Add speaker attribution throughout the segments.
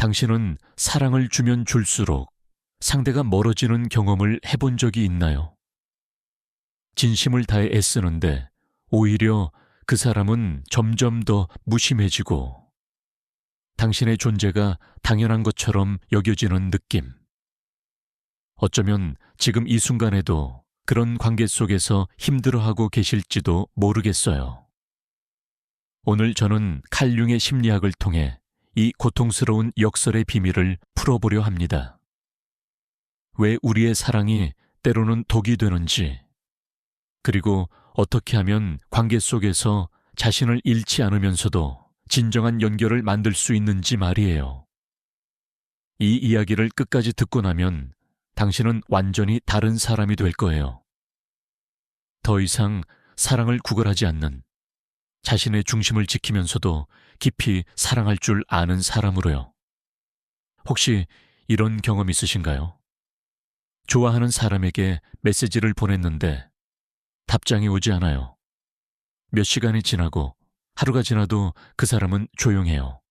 Speaker 1: 당신은 사랑을 주면 줄수록 상대가 멀어지는 경험을 해본 적이 있나요? 진심을 다해 애쓰는데 오히려 그 사람은 점점 더 무심해지고 당신의 존재가 당연한 것처럼 여겨지는 느낌. 어쩌면 지금 이 순간에도 그런 관계 속에서 힘들어하고 계실지도 모르겠어요. 오늘 저는 칼 융의 심리학을 통해 이 고통스러운 역설의 비밀을 풀어보려 합니다. 왜 우리의 사랑이 때로는 독이 되는지, 그리고 어떻게 하면 관계 속에서 자신을 잃지 않으면서도 진정한 연결을 만들 수 있는지 말이에요. 이 이야기를 끝까지 듣고 나면 당신은 완전히 다른 사람이 될 거예요. 더 이상 사랑을 구걸하지 않는, 자신의 중심을 지키면서도 깊이 사랑할 줄 아는 사람으로요. 혹시 이런 경험 있으신가요? 좋아하는 사람에게 메시지를 보냈는데 답장이 오지 않아요. 몇 시간이 지나고 하루가 지나도 그 사람은 조용해요.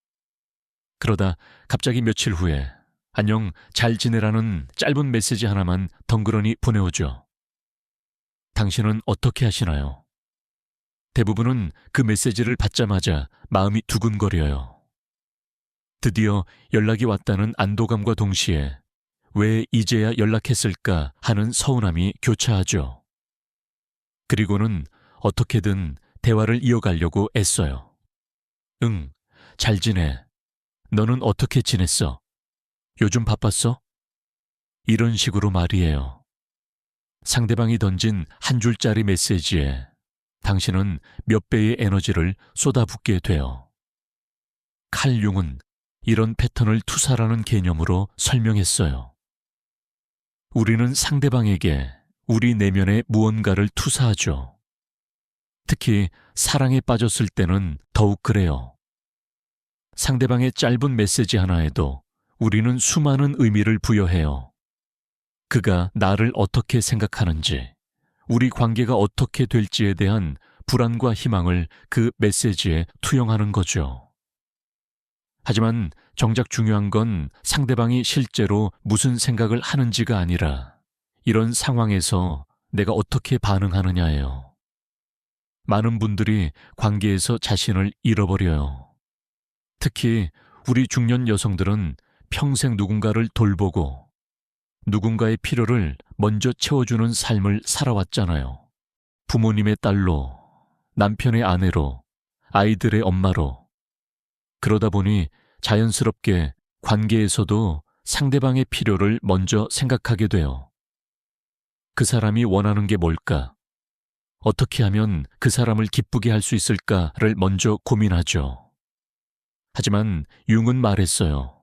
Speaker 1: 그러다 갑자기 며칠 후에 안녕, 잘 지내라는 짧은 메시지 하나만 덩그러니 보내오죠. 당신은 어떻게 하시나요? 대부분은 그 메시지를 받자마자 마음이 두근거려요. 드디어 연락이 왔다는 안도감과 동시에 왜 이제야 연락했을까 하는 서운함이 교차하죠. 그리고는 어떻게든 대화를 이어가려고 애써요. 응, 잘 지내. 너는 어떻게 지냈어? 요즘 바빴어? 이런 식으로 말이에요. 상대방이 던진 한 줄짜리 메시지에 당신은 몇 배의 에너지를 쏟아붓게 돼요. 칼 융은 이런 패턴을 투사라는 개념으로 설명했어요. 우리는 상대방에게 우리 내면의 무언가를 투사하죠. 특히 사랑에 빠졌을 때는 더욱 그래요. 상대방의 짧은 메시지 하나에도 우리는 수많은 의미를 부여해요. 그가 나를 어떻게 생각하는지, 우리 관계가 어떻게 될지에 대한 불안과 희망을 그 메시지에 투영하는 거죠. 하지만 정작 중요한 건 상대방이 실제로 무슨 생각을 하는지가 아니라 이런 상황에서 내가 어떻게 반응하느냐예요. 많은 분들이 관계에서 자신을 잃어버려요. 특히 우리 중년 여성들은 평생 누군가를 돌보고 누군가의 필요를 먼저 채워주는 삶을 살아왔잖아요. 부모님의 딸로, 남편의 아내로, 아이들의 엄마로. 그러다 보니 자연스럽게 관계에서도 상대방의 필요를 먼저 생각하게 돼요. 그 사람이 원하는 게 뭘까? 어떻게 하면 그 사람을 기쁘게 할 수 있을까를 먼저 고민하죠. 하지만 융은 말했어요.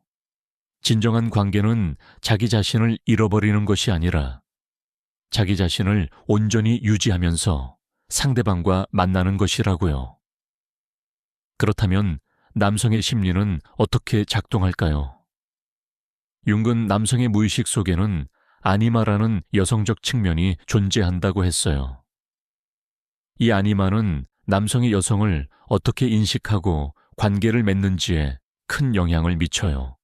Speaker 1: 진정한 관계는 자기 자신을 잃어버리는 것이 아니라 자기 자신을 온전히 유지하면서 상대방과 만나는 것이라고요. 그렇다면 남성의 심리는 어떻게 작동할까요? 융은 남성의 무의식 속에는 아니마라는 여성적 측면이 존재한다고 했어요. 이 아니마는 남성이 여성을 어떻게 인식하고 관계를 맺는지에 큰 영향을 미쳐요.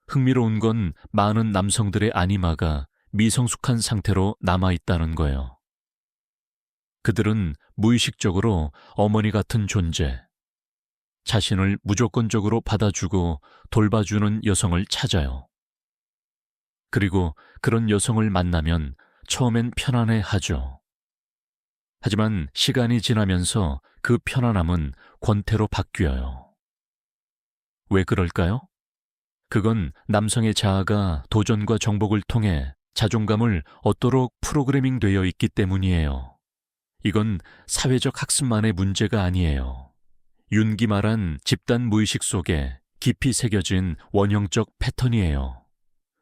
Speaker 1: 흥미로운 건 많은 남성들의 아니마가 미성숙한 상태로 남아있다는 거예요. 그들은 무의식적으로 어머니 같은 존재, 자신을 무조건적으로 받아주고 돌봐주는 여성을 찾아요. 그리고 그런 여성을 만나면 처음엔 편안해 하죠. 하지만 시간이 지나면서 그 편안함은 권태로 바뀌어요. 왜 그럴까요? 그건 남성의 자아가 도전과 정복을 통해 자존감을 얻도록 프로그래밍 되어 있기 때문이에요. 이건 사회적 학습만의 문제가 아니에요. 윤기 말한 집단 무의식 속에 깊이 새겨진 원형적 패턴이에요.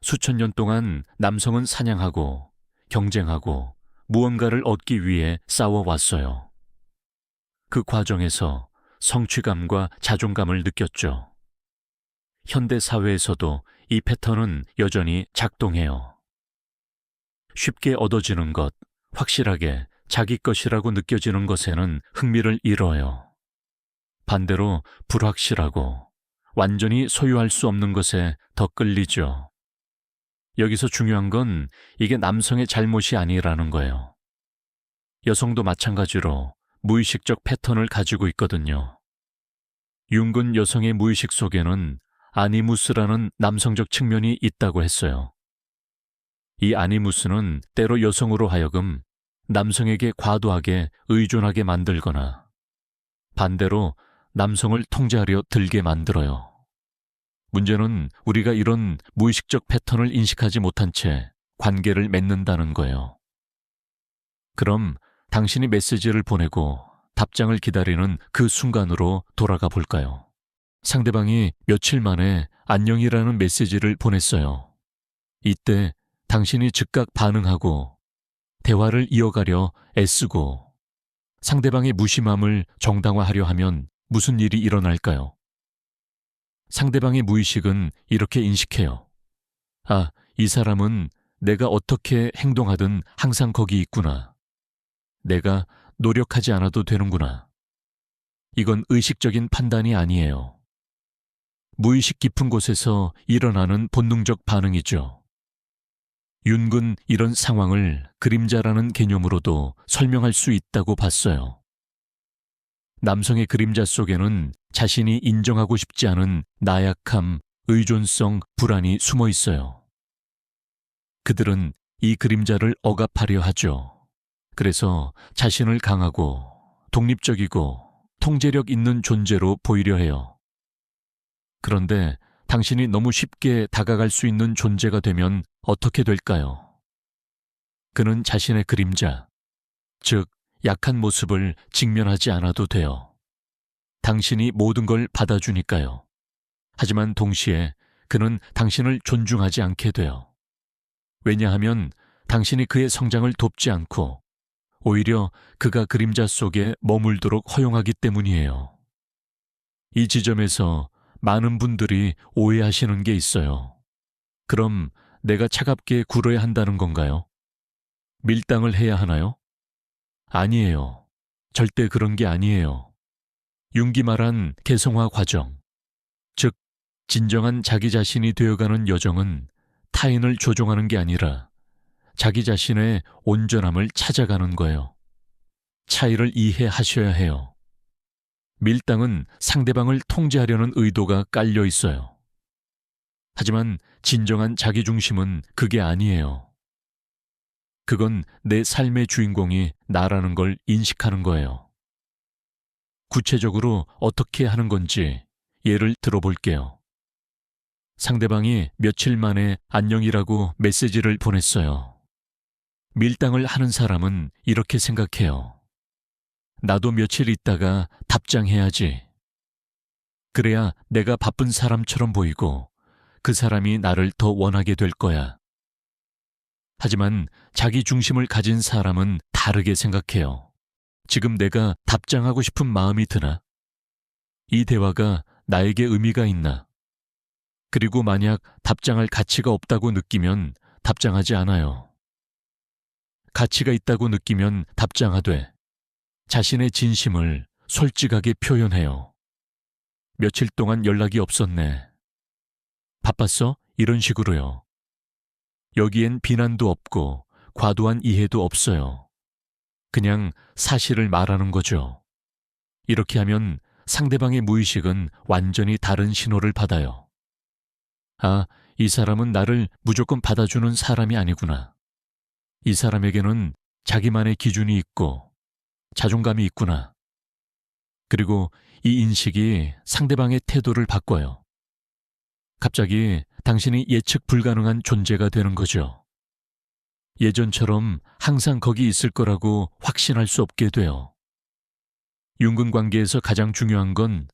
Speaker 1: 수천 년 동안 남성은 사냥하고 경쟁하고 무언가를 얻기 위해 싸워왔어요. 그 과정에서 성취감과 자존감을 느꼈죠. 현대 사회에서도 이 패턴은 여전히 작동해요. 쉽게 얻어지는 것, 확실하게 자기 것이라고 느껴지는 것에는 흥미를 잃어요. 반대로 불확실하고 완전히 소유할 수 없는 것에 더 끌리죠. 여기서 중요한 건 이게 남성의 잘못이 아니라는 거예요. 여성도 마찬가지로 무의식적 패턴을 가지고 있거든요. 융은 여성의 무의식 속에는 아니무스라는 남성적 측면이 있다고 했어요. 이 아니무스는 때로 여성으로 하여금 남성에게 과도하게 의존하게 만들거나 반대로 남성을 통제하려 들게 만들어요. 문제는 우리가 이런 무의식적 패턴을 인식하지 못한 채 관계를 맺는다는 거예요. 그럼 당신이 메시지를 보내고 답장을 기다리는 그 순간으로 돌아가 볼까요? 상대방이 며칠 만에 안녕이라는 메시지를 보냈어요. 이때 당신이 즉각 반응하고 대화를 이어가려 애쓰고 상대방의 무심함을 정당화하려 하면 무슨 일이 일어날까요? 상대방의 무의식은 이렇게 인식해요. 아, 이 사람은 내가 어떻게 행동하든 항상 거기 있구나. 내가 노력하지 않아도 되는구나. 이건 의식적인 판단이 아니에요. 무의식 깊은 곳에서 일어나는 본능적 반응이죠. 윤은 이런 상황을 그림자라는 개념으로도 설명할 수 있다고 봤어요. 남성의 그림자 속에는 자신이 인정하고 싶지 않은 나약함, 의존성, 불안이 숨어 있어요. 그들은 이 그림자를 억압하려 하죠. 그래서 자신을 강하고 독립적이고 통제력 있는 존재로 보이려 해요. 그런데 당신이 너무 쉽게 다가갈 수 있는 존재가 되면 어떻게 될까요? 그는 자신의 그림자, 즉 약한 모습을 직면하지 않아도 돼요. 당신이 모든 걸 받아주니까요. 하지만 동시에 그는 당신을 존중하지 않게 돼요. 왜냐하면 당신이 그의 성장을 돕지 않고 오히려 그가 그림자 속에 머물도록 허용하기 때문이에요. 이 지점에서 많은 분들이 오해하시는 게 있어요. 그럼 내가 차갑게 굴어야 한다는 건가요? 밀당을 해야 하나요? 아니에요. 절대 그런 게 아니에요. 융이 말한 개성화 과정, 즉 진정한 자기 자신이 되어가는 여정은 타인을 조종하는 게 아니라 자기 자신의 온전함을 찾아가는 거예요. 차이를 이해하셔야 해요. 밀당은 상대방을 통제하려는 의도가 깔려 있어요. 하지만 진정한 자기중심은 그게 아니에요. 그건 내 삶의 주인공이 나라는 걸 인식하는 거예요. 구체적으로 어떻게 하는 건지 예를 들어볼게요. 상대방이 며칠 만에 안녕이라고 메시지를 보냈어요. 밀당을 하는 사람은 이렇게 생각해요. 나도 며칠 있다가 답장해야지. 그래야 내가 바쁜 사람처럼 보이고 그 사람이 나를 더 원하게 될 거야. 하지만 자기 중심을 가진 사람은 다르게 생각해요. 지금 내가 답장하고 싶은 마음이 드나? 이 대화가 나에게 의미가 있나? 그리고 만약 답장할 가치가 없다고 느끼면 답장하지 않아요. 가치가 있다고 느끼면 답장하되 자신의 진심을 솔직하게 표현해요. 며칠 동안 연락이 없었네. 바빴어? 이런 식으로요. 여기엔 비난도 없고 과도한 이해도 없어요. 그냥 사실을 말하는 거죠. 이렇게 하면 상대방의 무의식은 완전히 다른 신호를 받아요. 아, 이 사람은 나를 무조건 받아주는 사람이 아니구나. 이 사람에게는 자기만의 기준이 있고 자존감이 있구나. 그리고 이 인식이 상대방의 태도를 바꿔요. 갑자기 당신이 예측 불가능한 존재가 되는 거죠. 예전처럼 항상 거기 있을 거라고 확신할 수 없게 돼요. 융근 관계에서 가장 중요한 건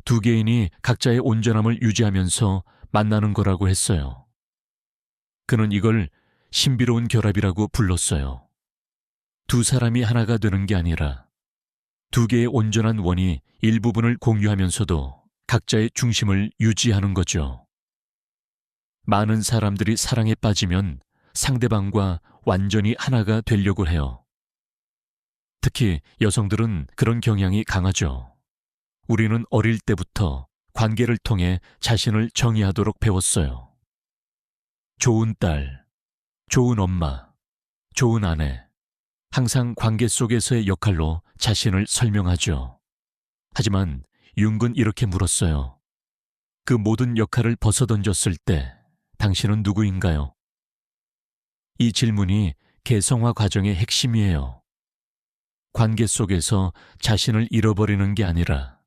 Speaker 1: 두 개인이 각자의 온전함을 유지하면서 만나는 거라고 했어요. 그는 이걸 신비로운 결합이라고 불렀어요. 두 사람이 하나가 되는 게 아니라 두 개의 온전한 원이 일부분을 공유하면서도 각자의 중심을 유지하는 거죠. 많은 사람들이 사랑에 빠지면 상대방과 완전히 하나가 되려고 해요. 특히 여성들은 그런 경향이 강하죠. 우리는 어릴 때부터 관계를 통해 자신을 정의하도록 배웠어요. 좋은 딸, 좋은 엄마, 좋은 아내, 항상 관계 속에서의 역할로 자신을 설명하죠. 하지만 융은 이렇게 물었어요. 그 모든 역할을 벗어던졌을 때 당신은 누구인가요? 이 질문이 개성화 과정의 핵심이에요. 관계 속에서 자신을 잃어버리는 게 아니라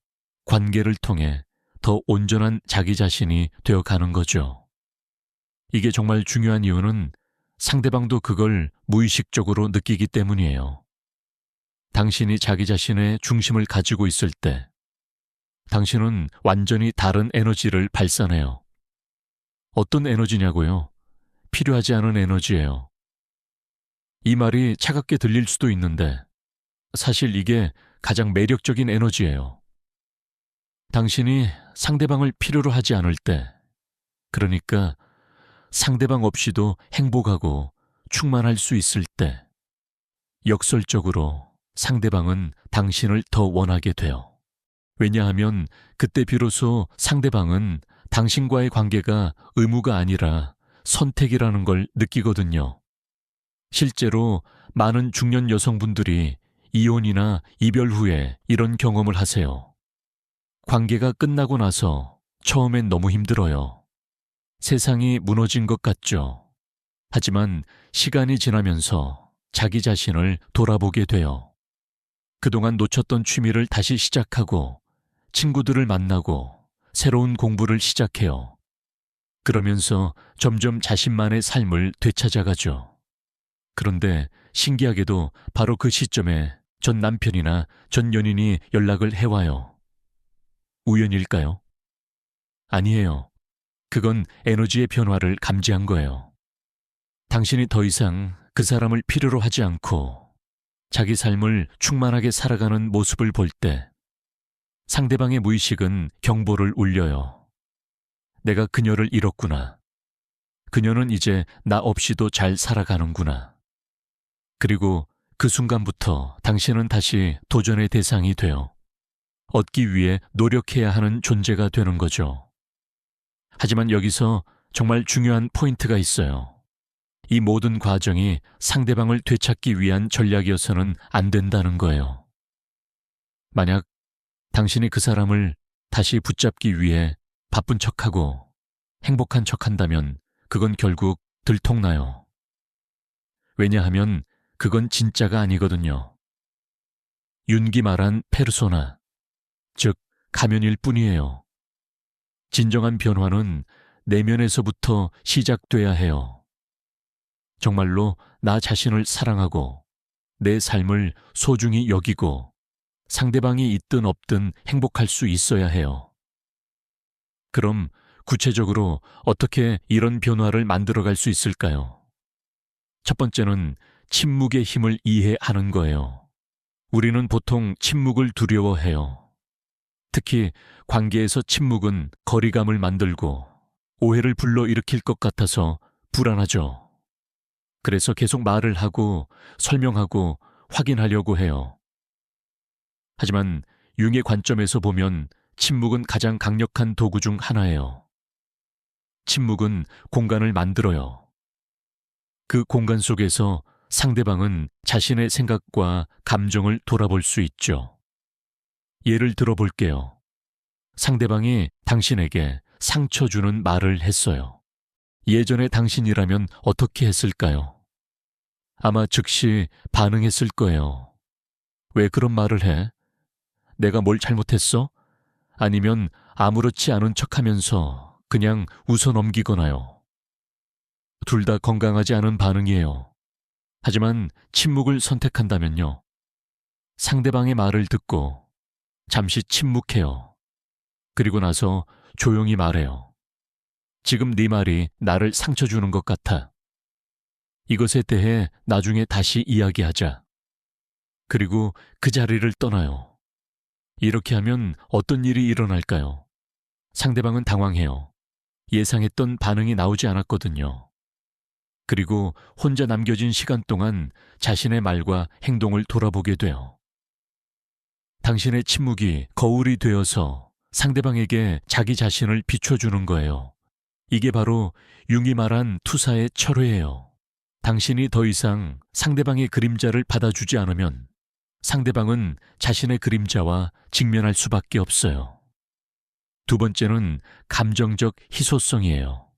Speaker 1: 관계를 통해 더 온전한 자기 자신이 되어가는 거죠. 이게 정말 중요한 이유는 상대방도 그걸 무의식적으로 느끼기 때문이에요. 당신이 자기 자신의 중심을 가지고 있을 때 당신은 완전히 다른 에너지를 발산해요. 어떤 에너지냐고요? 필요하지 않은 에너지예요. 이 말이 차갑게 들릴 수도 있는데 사실 이게 가장 매력적인 에너지예요. 당신이 상대방을 필요로 하지 않을 때, 그러니까 상대방 없이도 행복하고 충만할 수 있을 때, 역설적으로 상대방은 당신을 더 원하게 돼요. 왜냐하면 그때 비로소 상대방은 당신과의 관계가 의무가 아니라 선택이라는 걸 느끼거든요. 실제로 많은 중년 여성분들이 이혼이나 이별 후에 이런 경험을 하세요. 관계가 끝나고 나서 처음엔 너무 힘들어요. 세상이 무너진 것 같죠. 하지만 시간이 지나면서 자기 자신을 돌아보게 돼요. 그동안 놓쳤던 취미를 다시 시작하고 친구들을 만나고 새로운 공부를 시작해요. 그러면서 점점 자신만의 삶을 되찾아가죠. 그런데 신기하게도 바로 그 시점에 전 남편이나 전 연인이 연락을 해와요. 우연일까요? 아니에요. 그건 에너지의 변화를 감지한 거예요. 당신이 더 이상 그 사람을 필요로 하지 않고 자기 삶을 충만하게 살아가는 모습을 볼 때 상대방의 무의식은 경보를 울려요. 내가 그녀를 잃었구나. 그녀는 이제 나 없이도 잘 살아가는구나. 그리고 그 순간부터 당신은 다시 도전의 대상이 되어 얻기 위해 노력해야 하는 존재가 되는 거죠. 하지만 여기서 정말 중요한 포인트가 있어요. 이 모든 과정이 상대방을 되찾기 위한 전략이어서는 안 된다는 거예요. 만약 당신이 그 사람을 다시 붙잡기 위해 바쁜 척하고 행복한 척한다면 그건 결국 들통나요. 왜냐하면 그건 진짜가 아니거든요. 윤기 말한 페르소나, 즉 가면일 뿐이에요. 진정한 변화는 내면에서부터 시작돼야 해요. 정말로 나 자신을 사랑하고 내 삶을 소중히 여기고 상대방이 있든 없든 행복할 수 있어야 해요. 그럼 구체적으로 어떻게 이런 변화를 만들어갈 수 있을까요? 첫 번째는 침묵의 힘을 이해하는 거예요. 우리는 보통 침묵을 두려워해요. 특히 관계에서 침묵은 거리감을 만들고 오해를 불러일으킬 것 같아서 불안하죠. 그래서 계속 말을 하고 설명하고 확인하려고 해요. 하지만 융의 관점에서 보면 침묵은 가장 강력한 도구 중 하나예요. 침묵은 공간을 만들어요. 그 공간 속에서 상대방은 자신의 생각과 감정을 돌아볼 수 있죠. 예를 들어 볼게요. 상대방이 당신에게 상처 주는 말을 했어요. 예전에 당신이라면 어떻게 했을까요? 아마 즉시 반응했을 거예요. 왜 그런 말을 해? 내가 뭘 잘못했어? 아니면 아무렇지 않은 척하면서 그냥 웃어 넘기거나요. 둘 다 건강하지 않은 반응이에요. 하지만 침묵을 선택한다면요. 상대방의 말을 듣고 잠시 침묵해요. 그리고 나서 조용히 말해요. 지금 네 말이 나를 상처 주는 것 같아. 이것에 대해 나중에 다시 이야기하자. 그리고 그 자리를 떠나요. 이렇게 하면 어떤 일이 일어날까요? 상대방은 당황해요. 예상했던 반응이 나오지 않았거든요. 그리고 혼자 남겨진 시간 동안 자신의 말과 행동을 돌아보게 돼요. 당신의 침묵이 거울이 되어서 상대방에게 자기 자신을 비춰주는 거예요. 이게 바로 융이 말한 투사의 철회예요. 당신이 더 이상 상대방의 그림자를 받아주지 않으면 상대방은 자신의 그림자와 직면할 수밖에 없어요. 두 번째는 감정적 희소성이에요.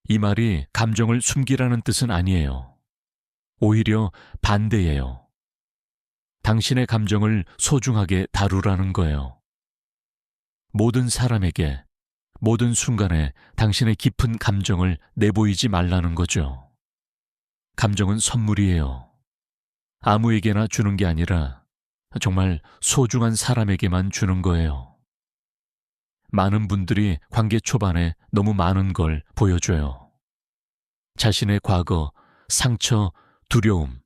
Speaker 1: 이 말이 감정을 숨기라는 뜻은 아니에요. 오히려 반대예요. 당신의 감정을 소중하게 다루라는 거예요. 모든 사람에게, 모든 순간에 당신의 깊은 감정을 내보이지 말라는 거죠. 감정은 선물이에요. 아무에게나 주는 게 아니라 정말 소중한 사람에게만 주는 거예요. 많은 분들이 관계 초반에 너무 많은 걸 보여줘요. 자신의 과거, 상처, 두려움,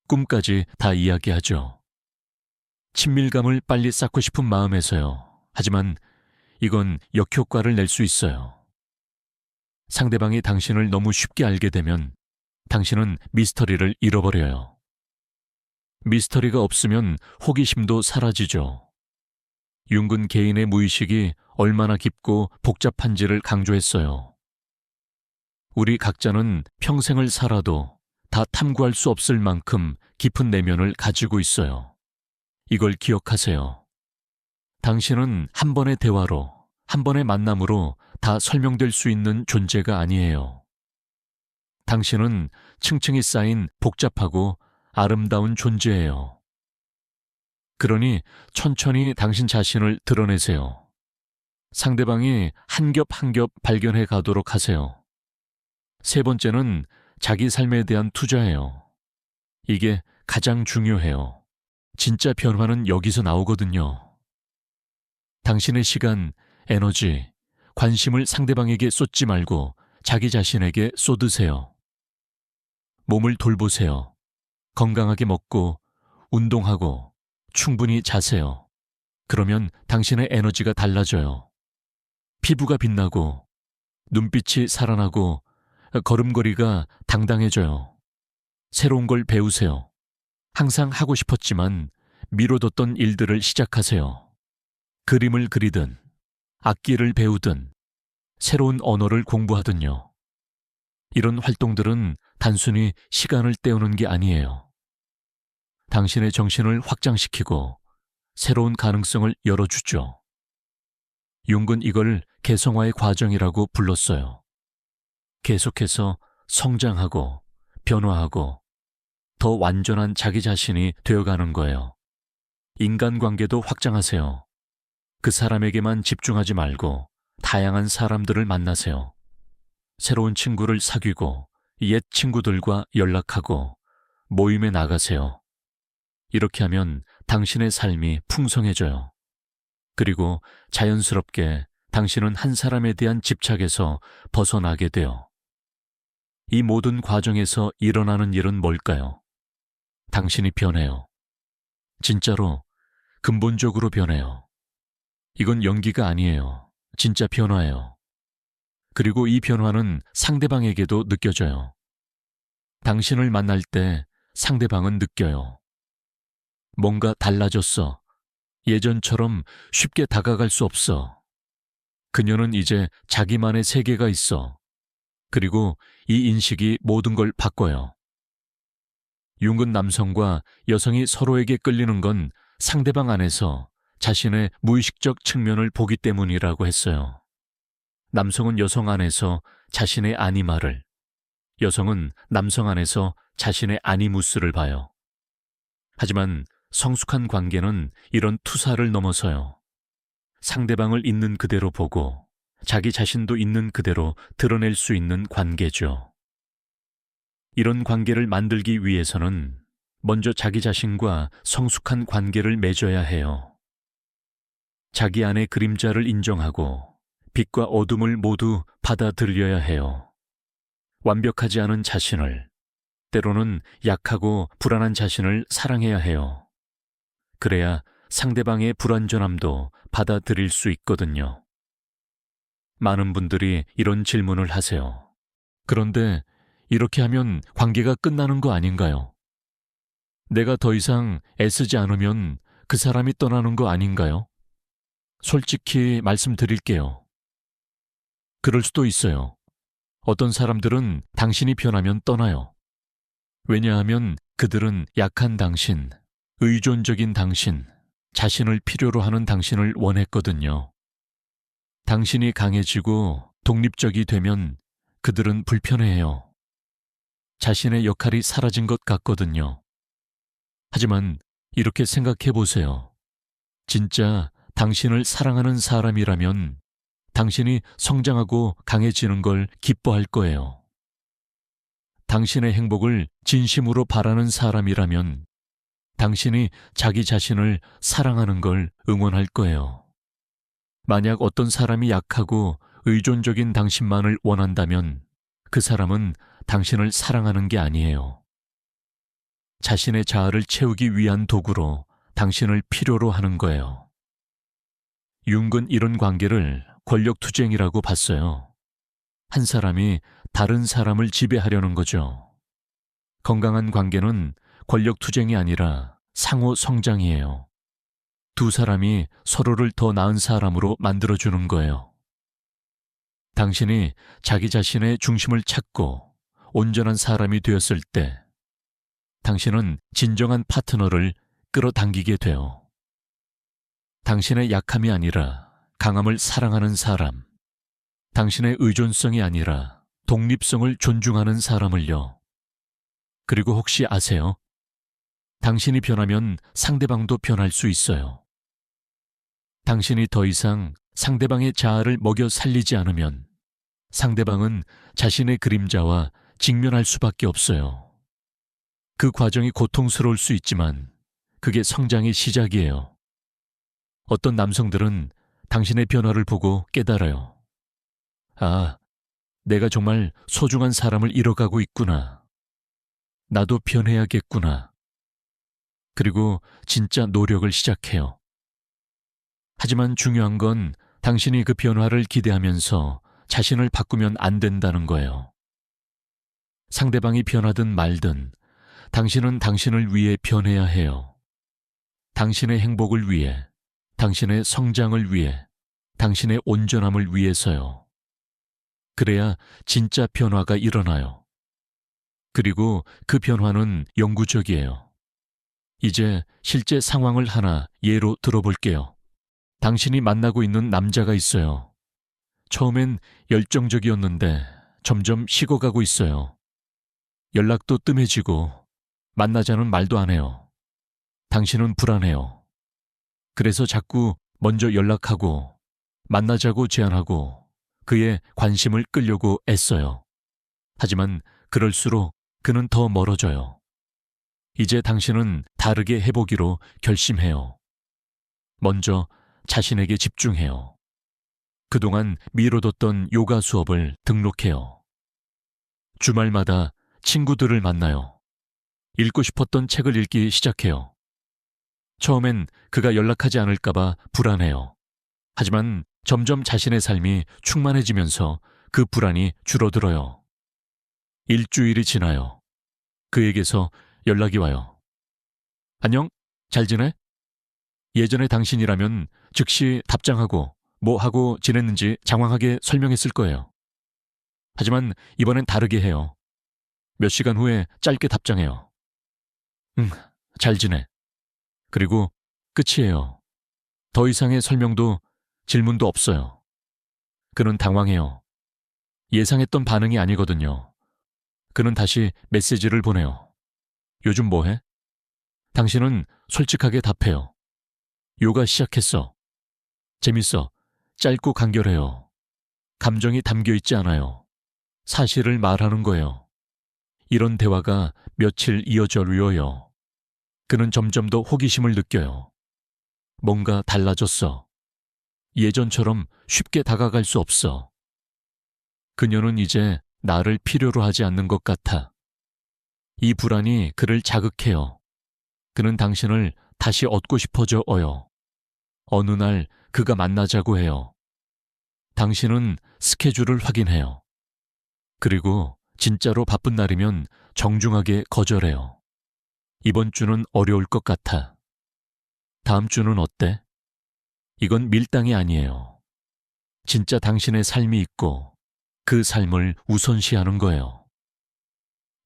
Speaker 1: 꿈까지 다 이야기하죠. 친밀감을 빨리 쌓고 싶은 마음에서요. 하지만 이건 역효과를 낼 수 있어요. 상대방이 당신을 너무 쉽게 알게 되면 당신은 미스터리를 잃어버려요. 미스터리가 없으면 호기심도 사라지죠. 융은 개인의 무의식이 얼마나 깊고 복잡한지를 강조했어요. 우리 각자는 평생을 살아도 다 탐구할 수 없을 만큼 깊은 내면을 가지고 있어요. 이걸 기억하세요. 당신은 한 번의 대화로, 한 번의 만남으로 다 설명될 수 있는 존재가 아니에요. 당신은 층층이 쌓인 복잡하고 아름다운 존재예요. 그러니 천천히 당신 자신을 드러내세요. 상대방이 한 겹 한 겹 발견해 가도록 하세요. 세 번째는 자기 삶에 대한 투자예요. 이게 가장 중요해요. 진짜 변화는 여기서 나오거든요. 당신의 시간, 에너지, 관심을 상대방에게 쏟지 말고 자기 자신에게 쏟으세요. 몸을 돌보세요. 건강하게 먹고, 운동하고, 충분히 자세요. 그러면 당신의 에너지가 달라져요. 피부가 빛나고, 눈빛이 살아나고, 걸음걸이가 당당해져요. 새로운 걸 배우세요. 항상 하고 싶었지만 미뤄뒀던 일들을 시작하세요. 그림을 그리든, 악기를 배우든, 새로운 언어를 공부하든요. 이런 활동들은 단순히 시간을 때우는 게 아니에요. 당신의 정신을 확장시키고 새로운 가능성을 열어주죠. 융은 이걸 개성화의 과정이라고 불렀어요. 계속해서 성장하고 변화하고 더 완전한 자기 자신이 되어가는 거예요. 인간관계도 확장하세요. 그 사람에게만 집중하지 말고 다양한 사람들을 만나세요. 새로운 친구를 사귀고 옛 친구들과 연락하고 모임에 나가세요. 이렇게 하면 당신의 삶이 풍성해져요. 그리고 자연스럽게 당신은 한 사람에 대한 집착에서 벗어나게 돼요. 이 모든 과정에서 일어나는 일은 뭘까요? 당신이 변해요. 진짜로 근본적으로 변해요. 이건 연기가 아니에요. 진짜 변화예요. 그리고 이 변화는 상대방에게도 느껴져요. 당신을 만날 때 상대방은 느껴요. 뭔가 달라졌어. 예전처럼 쉽게 다가갈 수 없어. 그녀는 이제 자기만의 세계가 있어. 그리고 이 인식이 모든 걸 바꿔요. 융은 남성과 여성이 서로에게 끌리는 건 상대방 안에서 자신의 무의식적 측면을 보기 때문이라고 했어요. 남성은 여성 안에서 자신의 아니마를, 여성은 남성 안에서 자신의 아니무스를 봐요. 하지만 성숙한 관계는 이런 투사를 넘어서요. 상대방을 있는 그대로 보고 자기 자신도 있는 그대로 드러낼 수 있는 관계죠. 이런 관계를 만들기 위해서는 먼저 자기 자신과 성숙한 관계를 맺어야 해요. 자기 안의 그림자를 인정하고 빛과 어둠을 모두 받아들여야 해요. 완벽하지 않은 자신을, 때로는 약하고 불안한 자신을 사랑해야 해요. 그래야 상대방의 불완전함도 받아들일 수 있거든요. 많은 분들이 이런 질문을 하세요. 그런데 이렇게 하면 관계가 끝나는 거 아닌가요? 내가 더 이상 애쓰지 않으면 그 사람이 떠나는 거 아닌가요? 솔직히 말씀드릴게요. 그럴 수도 있어요. 어떤 사람들은 당신이 변하면 떠나요. 왜냐하면 그들은 약한 당신, 의존적인 당신, 자신을 필요로 하는 당신을 원했거든요. 당신이 강해지고 독립적이 되면 그들은 불편해해요. 자신의 역할이 사라진 것 같거든요. 하지만 이렇게 생각해 보세요. 진짜 당신을 사랑하는 사람이라면 당신이 성장하고 강해지는 걸 기뻐할 거예요. 당신의 행복을 진심으로 바라는 사람이라면 당신이 자기 자신을 사랑하는 걸 응원할 거예요. 만약 어떤 사람이 약하고 의존적인 당신만을 원한다면 그 사람은 당신을 사랑하는 게 아니에요. 자신의 자아를 채우기 위한 도구로 당신을 필요로 하는 거예요. 융은 이런 관계를 권력투쟁이라고 봤어요. 한 사람이 다른 사람을 지배하려는 거죠. 건강한 관계는 권력투쟁이 아니라 상호 성장이에요. 두 사람이 서로를 더 나은 사람으로 만들어주는 거예요. 당신이 자기 자신의 중심을 찾고 온전한 사람이 되었을 때 당신은 진정한 파트너를 끌어당기게 돼요. 당신의 약함이 아니라 강함을 사랑하는 사람, 당신의 의존성이 아니라 독립성을 존중하는 사람을요. 그리고 혹시 아세요? 당신이 변하면 상대방도 변할 수 있어요. 당신이 더 이상 상대방의 자아를 먹여 살리지 않으면 상대방은 자신의 그림자와 직면할 수밖에 없어요. 그 과정이 고통스러울 수 있지만 그게 성장의 시작이에요. 어떤 남성들은 당신의 변화를 보고 깨달아요. 아, 내가 정말 소중한 사람을 잃어가고 있구나. 나도 변해야겠구나. 그리고 진짜 노력을 시작해요. 하지만 중요한 건 당신이 그 변화를 기대하면서 자신을 바꾸면 안 된다는 거예요. 상대방이 변하든 말든 당신은 당신을 위해 변해야 해요. 당신의 행복을 위해, 당신의 성장을 위해, 당신의 온전함을 위해서요. 그래야 진짜 변화가 일어나요. 그리고 그 변화는 영구적이에요. 이제 실제 상황을 하나 예로 들어볼게요. 당신이 만나고 있는 남자가 있어요. 처음엔 열정적이었는데 점점 식어가고 있어요. 연락도 뜸해지고 만나자는 말도 안 해요. 당신은 불안해요. 그래서 자꾸 먼저 연락하고 만나자고 제안하고 그의 관심을 끌려고 애써요. 하지만 그럴수록 그는 더 멀어져요. 이제 당신은 다르게 해보기로 결심해요. 먼저 자신에게 집중해요. 그동안 미뤄뒀던 요가 수업을 등록해요. 주말마다 친구들을 만나요. 읽고 싶었던 책을 읽기 시작해요. 처음엔 그가 연락하지 않을까봐 불안해요. 하지만 점점 자신의 삶이 충만해지면서 그 불안이 줄어들어요. 일주일이 지나요. 그에게서 연락이 와요. 안녕? 잘 지내? 예전에 당신이라면 즉시 답장하고 뭐 하고 지냈는지 장황하게 설명했을 거예요. 하지만 이번엔 다르게 해요. 몇 시간 후에 짧게 답장해요. 응, 잘 지내. 그리고 끝이에요. 더 이상의 설명도 질문도 없어요. 그는 당황해요. 예상했던 반응이 아니거든요. 그는 다시 메시지를 보내요. 요즘 뭐 해? 당신은 솔직하게 답해요. 요가 시작했어. 재밌어. 짧고 간결해요. 감정이 담겨 있지 않아요. 사실을 말하는 거예요. 이런 대화가 며칠 이어져요. 그는 점점 더 호기심을 느껴요. 뭔가 달라졌어. 예전처럼 쉽게 다가갈 수 없어. 그녀는 이제 나를 필요로 하지 않는 것 같아. 이 불안이 그를 자극해요. 그는 당신을 다시 얻고 싶어져요. 어느 날 그가 만나자고 해요. 당신은 스케줄을 확인해요. 그리고 진짜로 바쁜 날이면 정중하게 거절해요. 이번 주는 어려울 것 같아. 다음 주는 어때? 이건 밀당이 아니에요. 진짜 당신의 삶이 있고 그 삶을 우선시하는 거예요.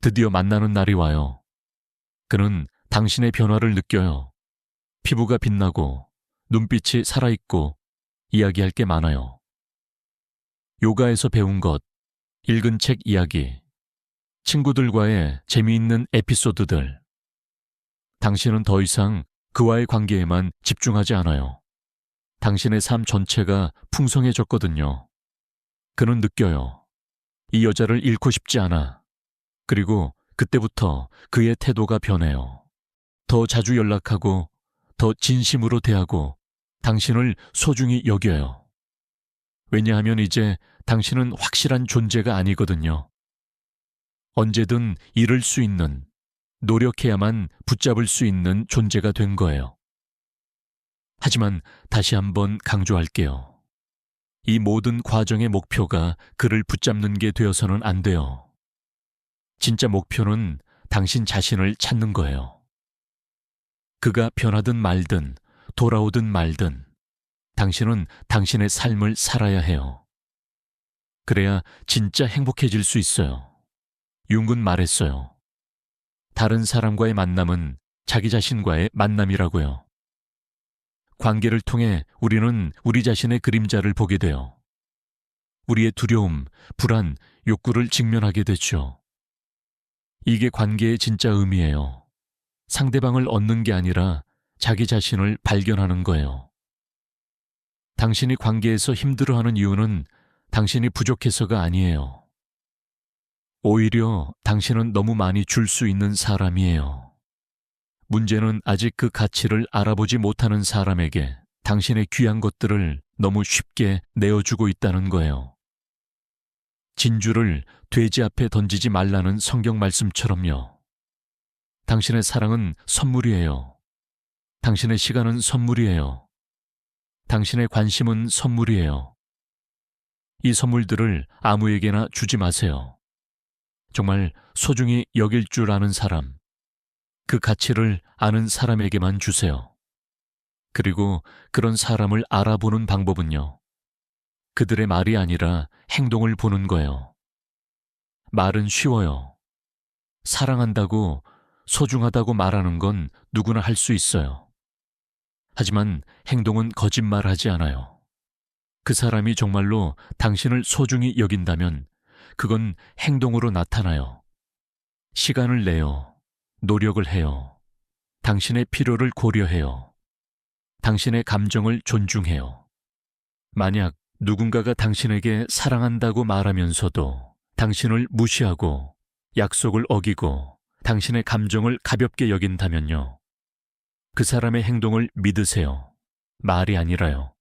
Speaker 1: 드디어 만나는 날이 와요. 그는 당신의 변화를 느껴요. 피부가 빛나고 눈빛이 살아있고 이야기할 게 많아요. 요가에서 배운 것, 읽은 책 이야기, 친구들과의 재미있는 에피소드들. 당신은 더 이상 그와의 관계에만 집중하지 않아요. 당신의 삶 전체가 풍성해졌거든요. 그는 느껴요. 이 여자를 잃고 싶지 않아. 그리고 그때부터 그의 태도가 변해요. 더 자주 연락하고 더 진심으로 대하고 당신을 소중히 여겨요. 왜냐하면 이제 당신은 확실한 존재가 아니거든요. 언제든 잃을 수 있는, 노력해야만 붙잡을 수 있는 존재가 된 거예요. 하지만 다시 한번 강조할게요. 이 모든 과정의 목표가 그를 붙잡는 게 되어서는 안 돼요. 진짜 목표는 당신 자신을 찾는 거예요. 그가 변하든 말든, 돌아오든 말든, 당신은 당신의 삶을 살아야 해요. 그래야 진짜 행복해질 수 있어요. 융은 말했어요. 다른 사람과의 만남은 자기 자신과의 만남이라고요. 관계를 통해 우리는 우리 자신의 그림자를 보게 돼요. 우리의 두려움, 불안, 욕구를 직면하게 되죠. 이게 관계의 진짜 의미예요. 상대방을 얻는 게 아니라 자기 자신을 발견하는 거예요. 당신이 관계에서 힘들어하는 이유는 당신이 부족해서가 아니에요. 오히려 당신은 너무 많이 줄 수 있는 사람이에요. 문제는 아직 그 가치를 알아보지 못하는 사람에게 당신의 귀한 것들을 너무 쉽게 내어주고 있다는 거예요. 진주를 돼지 앞에 던지지 말라는 성경 말씀처럼요. 당신의 사랑은 선물이에요. 당신의 시간은 선물이에요. 당신의 관심은 선물이에요. 이 선물들을 아무에게나 주지 마세요. 정말 소중히 여길 줄 아는 사람, 그 가치를 아는 사람에게만 주세요. 그리고 그런 사람을 알아보는 방법은요. 그들의 말이 아니라 행동을 보는 거예요. 말은 쉬워요. 사랑한다고, 소중하다고 말하는 건 누구나 할 수 있어요. 하지만 행동은 거짓말하지 않아요. 그 사람이 정말로 당신을 소중히 여긴다면 그건 행동으로 나타나요. 시간을 내요. 노력을 해요. 당신의 필요를 고려해요. 당신의 감정을 존중해요. 만약 누군가가 당신에게 사랑한다고 말하면서도 당신을 무시하고 약속을 어기고 당신의 감정을 가볍게 여긴다면요. 그 사람의 행동을 믿으세요. 말이 아니라요.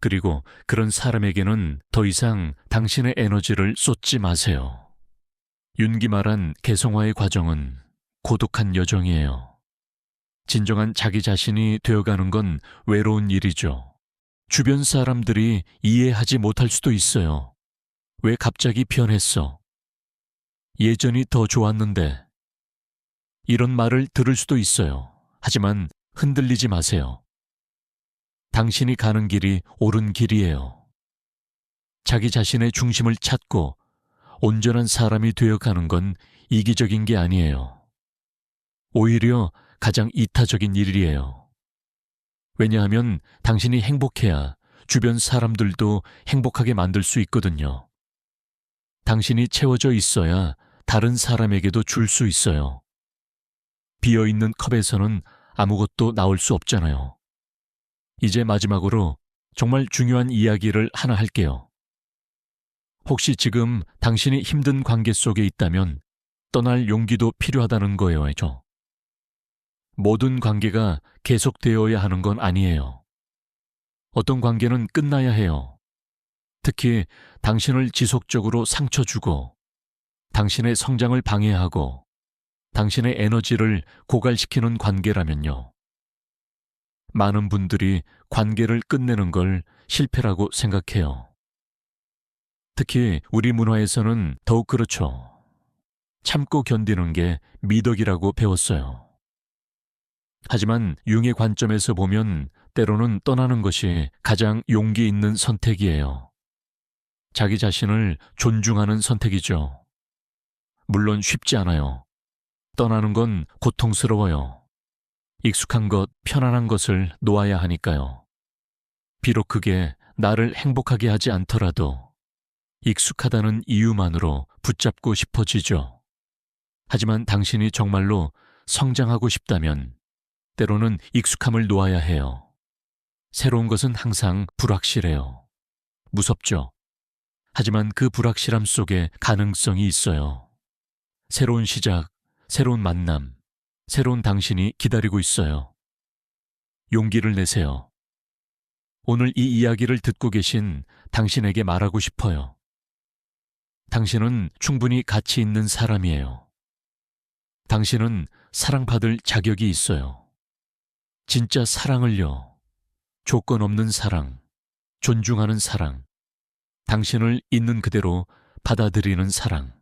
Speaker 1: 그리고 그런 사람에게는 더 이상 당신의 에너지를 쏟지 마세요. 윤기 말한 개성화의 과정은 고독한 여정이에요. 진정한 자기 자신이 되어가는 건 외로운 일이죠. 주변 사람들이 이해하지 못할 수도 있어요. 왜 갑자기 변했어? 예전이 더 좋았는데. 이런 말을 들을 수도 있어요. 하지만 흔들리지 마세요. 당신이 가는 길이 옳은 길이에요. 자기 자신의 중심을 찾고 온전한 사람이 되어가는 건 이기적인 게 아니에요. 오히려 가장 이타적인 일이에요. 왜냐하면 당신이 행복해야 주변 사람들도 행복하게 만들 수 있거든요. 당신이 채워져 있어야 다른 사람에게도 줄 수 있어요. 비어있는 컵에서는 아무것도 나올 수 없잖아요. 이제 마지막으로 정말 중요한 이야기를 하나 할게요. 혹시 지금 당신이 힘든 관계 속에 있다면 떠날 용기도 필요하다는 거예요. 모든 관계가 계속되어야 하는 건 아니에요. 어떤 관계는 끝나야 해요. 특히 당신을 지속적으로 상처 주고 당신의 성장을 방해하고 당신의 에너지를 고갈시키는 관계라면요. 많은 분들이 관계를 끝내는 걸 실패라고 생각해요. 특히 우리 문화에서는 더욱 그렇죠. 참고 견디는 게 미덕이라고 배웠어요. 하지만 융의 관점에서 보면 때로는 떠나는 것이 가장 용기 있는 선택이에요. 자기 자신을 존중하는 선택이죠. 물론 쉽지 않아요. 떠나는 건 고통스러워요. 익숙한 것, 편안한 것을 놓아야 하니까요. 비록 그게 나를 행복하게 하지 않더라도 익숙하다는 이유만으로 붙잡고 싶어지죠. 하지만 당신이 정말로 성장하고 싶다면 때로는 익숙함을 놓아야 해요. 새로운 것은 항상 불확실해요. 무섭죠. 하지만 그 불확실함 속에 가능성이 있어요. 새로운 시작, 새로운 만남, 새로운 당신이 기다리고 있어요. 용기를 내세요. 오늘 이 이야기를 듣고 계신 당신에게 말하고 싶어요. 당신은 충분히 가치 있는 사람이에요. 당신은 사랑받을 자격이 있어요. 진짜 사랑을요. 조건 없는 사랑, 존중하는 사랑, 당신을 있는 그대로 받아들이는 사랑.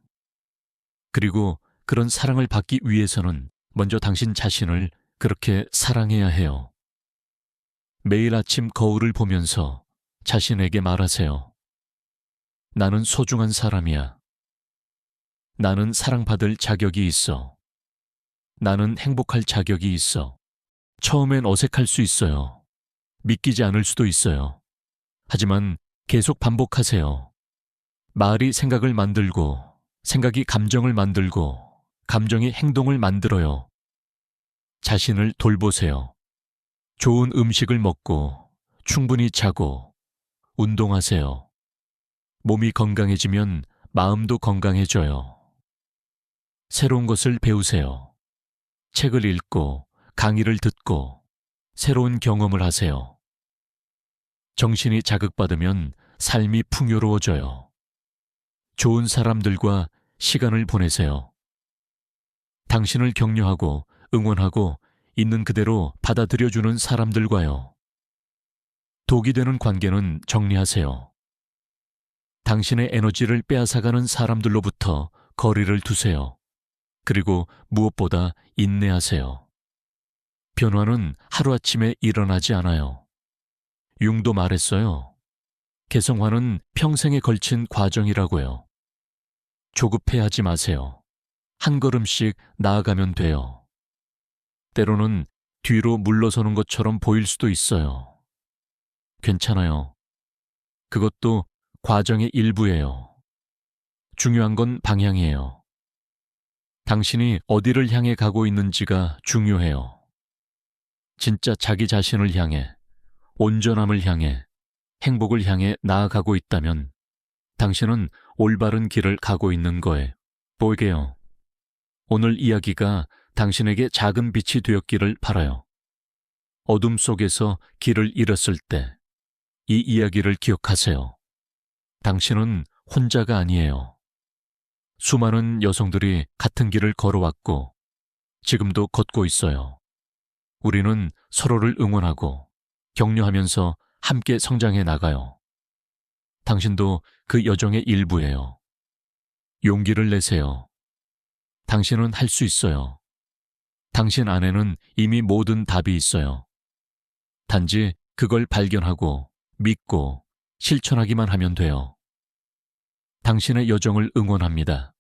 Speaker 1: 그리고 그런 사랑을 받기 위해서는 먼저 당신 자신을 그렇게 사랑해야 해요. 매일 아침 거울을 보면서 자신에게 말하세요. 나는 소중한 사람이야. 나는 사랑받을 자격이 있어. 나는 행복할 자격이 있어. 처음엔 어색할 수 있어요. 믿기지 않을 수도 있어요. 하지만 계속 반복하세요. 말이 생각을 만들고, 생각이 감정을 만들고, 감정이 행동을 만들어요. 자신을 돌보세요. 좋은 음식을 먹고, 충분히 자고, 운동하세요. 몸이 건강해지면 마음도 건강해져요. 새로운 것을 배우세요. 책을 읽고, 강의를 듣고, 새로운 경험을 하세요. 정신이 자극받으면 삶이 풍요로워져요. 좋은 사람들과 시간을 보내세요. 당신을 격려하고 응원하고 있는 그대로 받아들여주는 사람들과요. 독이 되는 관계는 정리하세요. 당신의 에너지를 빼앗아가는 사람들로부터 거리를 두세요. 그리고 무엇보다 인내하세요. 변화는 하루아침에 일어나지 않아요. 융도 말했어요. 개성화는 평생에 걸친 과정이라고요. 조급해하지 마세요. 한 걸음씩 나아가면 돼요. 때로는 뒤로 물러서는 것처럼 보일 수도 있어요. 괜찮아요. 그것도 과정의 일부예요. 중요한 건 방향이에요. 당신이 어디를 향해 가고 있는지가 중요해요. 진짜 자기 자신을 향해, 온전함을 향해, 행복을 향해 나아가고 있다면 당신은 올바른 길을 가고 있는 거예요. 보이게요. 오늘 이야기가 당신에게 작은 빛이 되었기를 바라요. 어둠 속에서 길을 잃었을 때 이 이야기를 기억하세요. 당신은 혼자가 아니에요. 수많은 여성들이 같은 길을 걸어왔고 지금도 걷고 있어요. 우리는 서로를 응원하고 격려하면서 함께 성장해 나가요. 당신도 그 여정의 일부예요. 용기를 내세요. 당신은 할 수 있어요. 당신 안에는 이미 모든 답이 있어요. 단지 그걸 발견하고 믿고 실천하기만 하면 돼요. 당신의 여정을 응원합니다.